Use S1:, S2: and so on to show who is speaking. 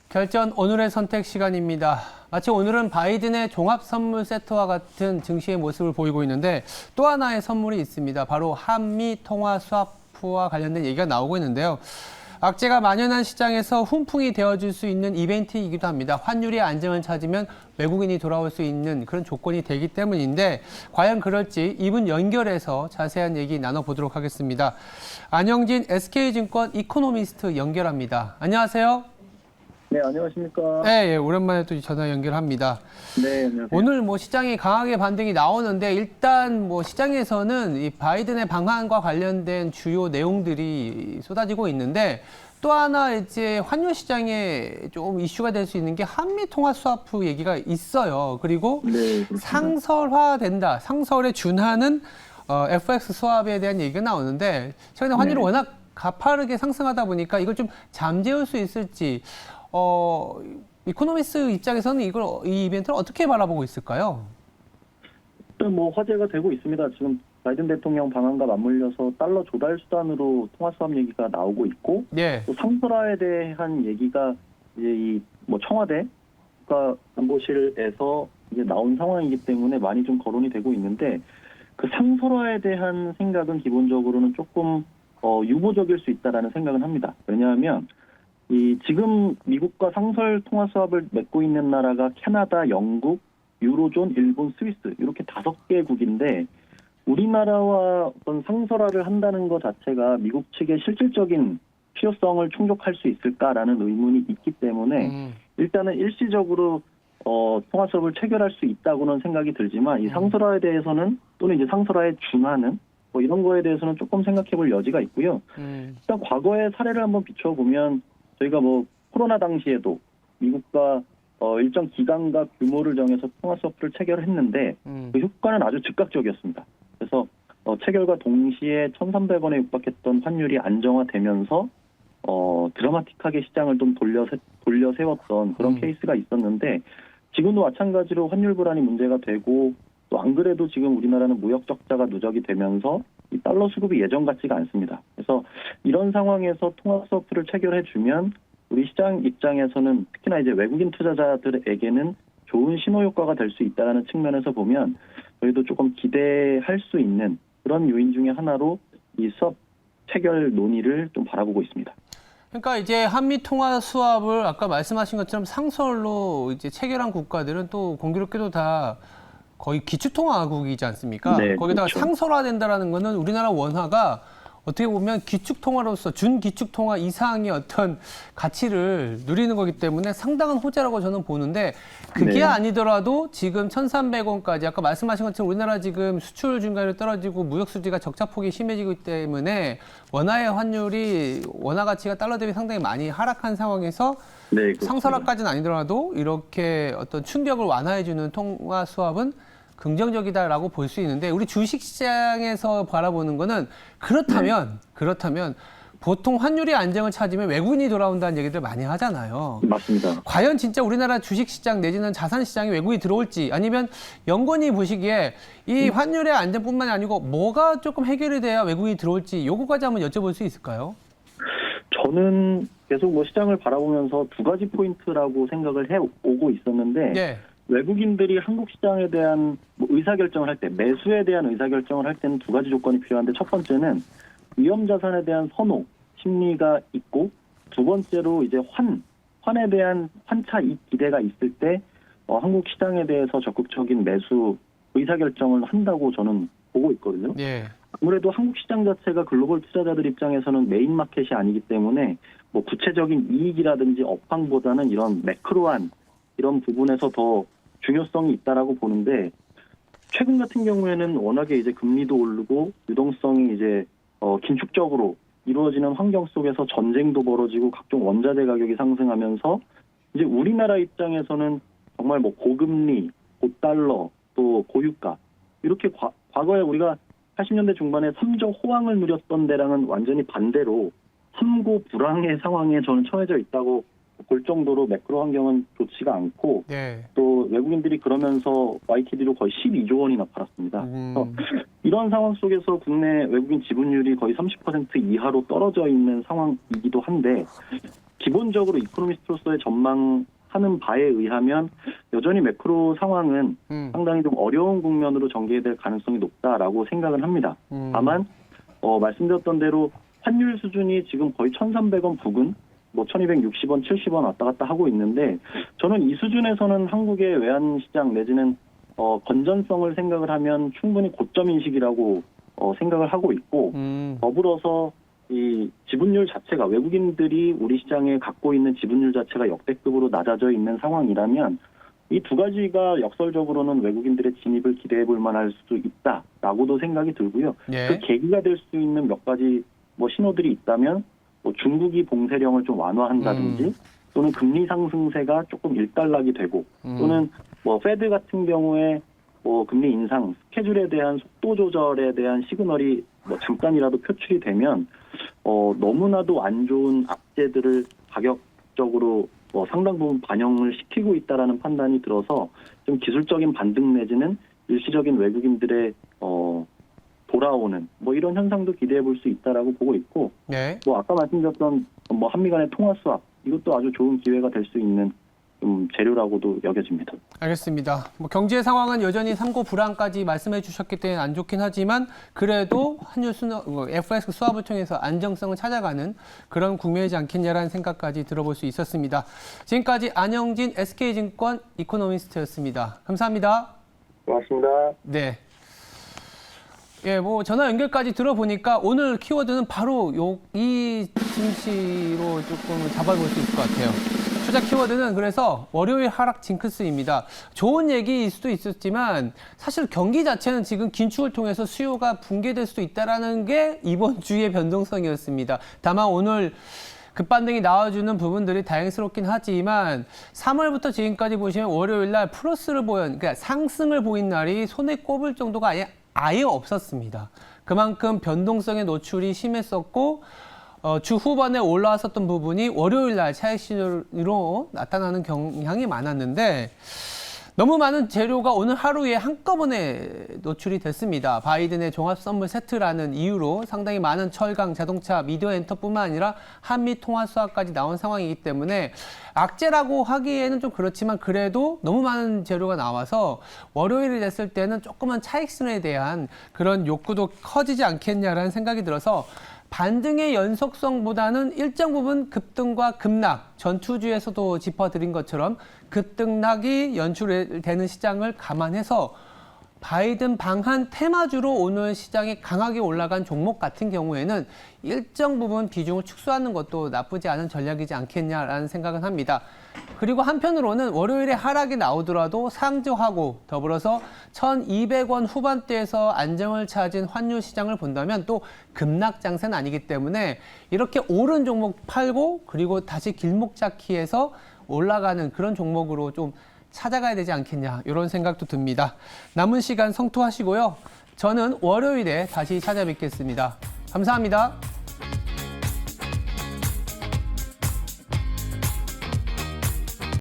S1: 결전 오늘의 선택 시간입니다. 마치 오늘은 바이든의 종합 선물 세트와 같은 증시의 모습을 보이고 있는데 또 하나의 선물이 있습니다. 바로 한미 통화 스와프와 관련된 얘기가 나오고 있는데요. 악재가 만연한 시장에서 훈풍이 되어줄 수 있는 이벤트이기도 합니다. 환율이 안정을 찾으면 외국인이 돌아올 수 있는 그런 조건이 되기 때문인데 과연 그럴지 이분 연결해서 자세한 얘기 나눠보도록 하겠습니다. 안영진 SK증권 이코노미스트 연결합니다. 안녕하세요.
S2: 네, 안녕하십니까.
S1: 네, 오랜만에 또 전화 연결합니다.
S2: 네, 안녕하세요.
S1: 오늘 시장이 강하게 반등이 나오는데 일단 시장에서는 이 바이든의 방한과 관련된 주요 내용들이 쏟아지고 있는데 또 하나 이제 환율 시장에 좀 이슈가 될 수 있는 게 한미 통화 스와프 얘기가 있어요. 그리고
S2: 네,
S1: 상설화된다. 상설에 준하는 FX 스왑에 대한 얘기가 나오는데 최근에 환율이
S2: 네.
S1: 워낙 가파르게 상승하다 보니까 이걸 좀 잠재울 수 있을지 이코노미스트 입장에서는 이 이벤트를 어떻게 바라보고 있을까요?
S2: 일단 화제가 되고 있습니다. 지금 바이든 대통령 방한과 맞물려서 달러 조달 수단으로 통화 수합 얘기가 나오고 있고,
S1: 예.
S2: 또 상설화에 대한 얘기가 이제 청와대 국가안보실에서 이제 나온 상황이기 때문에 많이 좀 거론이 되고 있는데, 그 상설화에 대한 생각은 기본적으로는 조금 유보적일 수 있다라는 생각은 합니다. 왜냐하면 지금 미국과 상설 통화 수합을 맺고 있는 나라가 캐나다, 영국, 유로존, 일본, 스위스 이렇게 5개국인데 우리나라와 어떤 상설화를 한다는 것 자체가 미국 측의 실질적인 필요성을 충족할 수 있을까라는 의문이 있기 때문에 일단은 일시적으로 통화 수합을 체결할 수 있다고는 생각이 들지만 이 상설화에 대해서는 또는 이제 상설화에 준하는 이런 거에 대해서는 조금 생각해볼 여지가 있고요. 일단 과거의 사례를 한번 비춰보면 저희가 코로나 당시에도 미국과 일정 기간과 규모를 정해서 통화 스와프를 체결했는데 그 효과는 아주 즉각적이었습니다. 그래서 체결과 동시에 1,300원에 육박했던 환율이 안정화되면서 드라마틱하게 시장을 좀 돌려 세웠던 그런 케이스가 있었는데 지금도 마찬가지로 환율 불안이 문제가 되고 또 안 그래도 지금 우리나라는 무역 적자가 누적이 되면서 이 달러 수급이 예전 같지가 않습니다. 그래서 이런 상황에서 통화 스와프를 체결해주면 우리 시장 입장에서는 특히나 이제 외국인 투자자들에게는 좋은 신호 효과가 될 수 있다는 측면에서 보면 저희도 조금 기대할 수 있는 그런 요인 중에 하나로 이 수합 체결 논의를 좀 바라보고 있습니다.
S1: 그러니까 이제 한미 통화 수합을 아까 말씀하신 것처럼 상설로 이제 체결한 국가들은 또 공교롭게도 다 거의 기축통화국이지 않습니까?
S2: 네,
S1: 거기다가
S2: 그렇죠.
S1: 상설화된다라는 거는 우리나라 원화가 어떻게 보면 기축통화로서 준기축통화 이상의 어떤 가치를 누리는 거기 때문에 상당한 호재라고 저는 보는데 그게
S2: 네.
S1: 아니더라도 지금 1,300원까지 아까 말씀하신 것처럼 우리나라 지금 수출 증가율이 떨어지고 무역 수지가 적자폭이 심해지기 때문에 원화의 환율이 원화 가치가 달러 대비 상당히 많이 하락한 상황에서
S2: 네, 그렇습니다.
S1: 상설화까지는 아니더라도 이렇게 어떤 충격을 완화해주는 통화 수합은 긍정적이다라고 볼 수 있는데 우리 주식시장에서 바라보는 거는 그렇다면 보통 환율이 안정을 찾으면 외국인이 돌아온다는 얘기들 많이 하잖아요.
S2: 맞습니다. 시장
S1: 진짜 우리나라 주식시장 내지는 자산시장에 외국인이 들어올지 아니면 연건이 보시기에 이 환율의 안정뿐만이 아니고 뭐가 조금 해결이 돼야 외국인이 들어올지 요거까지 한번 여쭤볼 수 있을까요?
S2: 저는 계속 시장을 바라보면서 두 가지 포인트라고 생각을 해오고 있었는데
S1: 네.
S2: 외국인들이 한국 시장에 대한 의사결정을 할 때, 매수에 대한 의사결정을 할 때는 두 가지 조건이 필요한데 첫 번째는 위험 자산에 대한 선호, 심리가 있고 두 번째로 이제 환에 대한 환차 이익 기대가 있을 때 한국 시장에 대해서 적극적인 매수 의사결정을 한다고 저는 보고 있거든요.
S1: 예.
S2: 아무래도 한국 시장 자체가 글로벌 투자자들 입장에서는 메인 마켓이 아니기 때문에 구체적인 이익이라든지 업황보다는 이런 매크로한 이런 부분에서 더 중요성이 있다라고 보는데 최근 같은 경우에는 워낙에 이제 금리도 오르고 유동성이 이제 긴축적으로 이루어지는 환경 속에서 전쟁도 벌어지고 각종 원자재 가격이 상승하면서 이제 우리나라 입장에서는 정말 고금리, 고달러, 또 고유가 이렇게 과거에 우리가 80년대 중반에 삼적 호황을 누렸던 데랑은 완전히 반대로 삼고 불황의 상황에 저는 처해져 있다고 볼 정도로 매크로 환경은 좋지가 않고
S1: 네.
S2: 또 외국인들이 그러면서 YTD로 거의 12조 원이나 팔았습니다. 그래서 이런 상황 속에서 국내 외국인 지분율이 거의 30% 이하로 떨어져 있는 상황이기도 한데 기본적으로 이코노미스트로서의 전망하는 바에 의하면 여전히 매크로 상황은 상당히 좀 어려운 국면으로 전개될 가능성이 높다라고 생각은 합니다. 다만 말씀드렸던 대로 환율 수준이 지금 거의 1,300원 부근, 1,260원, 70원 왔다 갔다 하고 있는데 저는 이 수준에서는 한국의 외환시장 내지는 건전성을 생각을 하면 충분히 고점 인식이라고 생각을 하고 있고 더불어서 이 지분율 자체가 외국인들이 우리 시장에 갖고 있는 지분율 자체가 역대급으로 낮아져 있는 상황이라면 이 두 가지가 역설적으로는 외국인들의 진입을 기대해 볼 만할 수 있다라고도 생각이 들고요.
S1: 예.
S2: 그 계기가 될 수 있는 몇 가지 신호들이 있다면 중국이 봉쇄령을 좀 완화한다든지 또는 금리 상승세가 조금 일단락이 되고 또는 페드 같은 경우에 금리 인상 스케줄에 대한 속도 조절에 대한 시그널이 잠깐이라도 표출이 되면 너무나도 안 좋은 악재들을 가격적으로 상당 부분 반영을 시키고 있다라는 판단이 들어서 좀 기술적인 반등 내지는 일시적인 외국인들의 돌아오는 이런 현상도 기대해 볼 수 있다라고 보고 있고
S1: 네.
S2: 아까 말씀드렸던 한미 간의 통화 수합 이것도 아주 좋은 기회가 될 수 있는 재료라고도 여겨집니다.
S1: 알겠습니다. 경제 상황은 여전히 삼고 불안까지 말씀해 주셨기 때문에 안 좋긴 하지만 그래도 환율 FX 수합을 통해서 안정성을 찾아가는 그런 국면이지 않겠냐라는 생각까지 들어볼 수 있었습니다. 지금까지 안영진 SK증권 이코노미스트였습니다. 감사합니다.
S2: 고맙습니다.
S1: 네. 예, 전화 연결까지 들어보니까 오늘 키워드는 바로 이 증시로 조금 잡아볼 수 있을 것 같아요. 투자 키워드는 그래서 월요일 하락 징크스입니다. 좋은 얘기일 수도 있었지만 사실 경기 자체는 지금 긴축을 통해서 수요가 붕괴될 수도 있다는 게 이번 주의 변동성이었습니다. 다만 오늘 급반등이 나와주는 부분들이 다행스럽긴 하지만 3월부터 지금까지 보시면 월요일 날 플러스를 그러니까 상승을 보인 날이 손에 꼽을 정도가 아예 없었습니다. 그만큼 변동성의 노출이 심했었고 주 후반에 올라왔었던 부분이 월요일 날 차익 신호로 나타나는 경향이 많았는데 너무 많은 재료가 오늘 하루에 한꺼번에 노출이 됐습니다. 바이든의 종합 선물 세트라는 이유로 상당히 많은 철강, 자동차, 미디어 엔터뿐만 아니라 한미 통화 수합까지 나온 상황이기 때문에 악재라고 하기에는 좀 그렇지만 그래도 너무 많은 재료가 나와서 월요일이 됐을 때는 조그만 차익 신호에 대한 그런 욕구도 커지지 않겠냐라는 생각이 들어서 반등의 연속성보다는 일정 부분 급등과 급락, 전투주에서도 짚어드린 것처럼 급등락이 연출되는 시장을 감안해서 바이든 방한 테마주로 오늘 시장에 강하게 올라간 종목 같은 경우에는 일정 부분 비중을 축소하는 것도 나쁘지 않은 전략이지 않겠냐라는 생각은 합니다. 그리고 한편으로는 월요일에 하락이 나오더라도 상저하고 더불어서 1,200원 후반대에서 안정을 찾은 환율 시장을 본다면 또 급락 장세는 아니기 때문에 이렇게 오른 종목 팔고 그리고 다시 길목 잡기해서 올라가는 그런 종목으로 좀 찾아가야 되지 않겠냐 이런 생각도 듭니다. 남은 시간 성투하시고요. 저는 월요일에 다시 찾아뵙겠습니다. 감사합니다.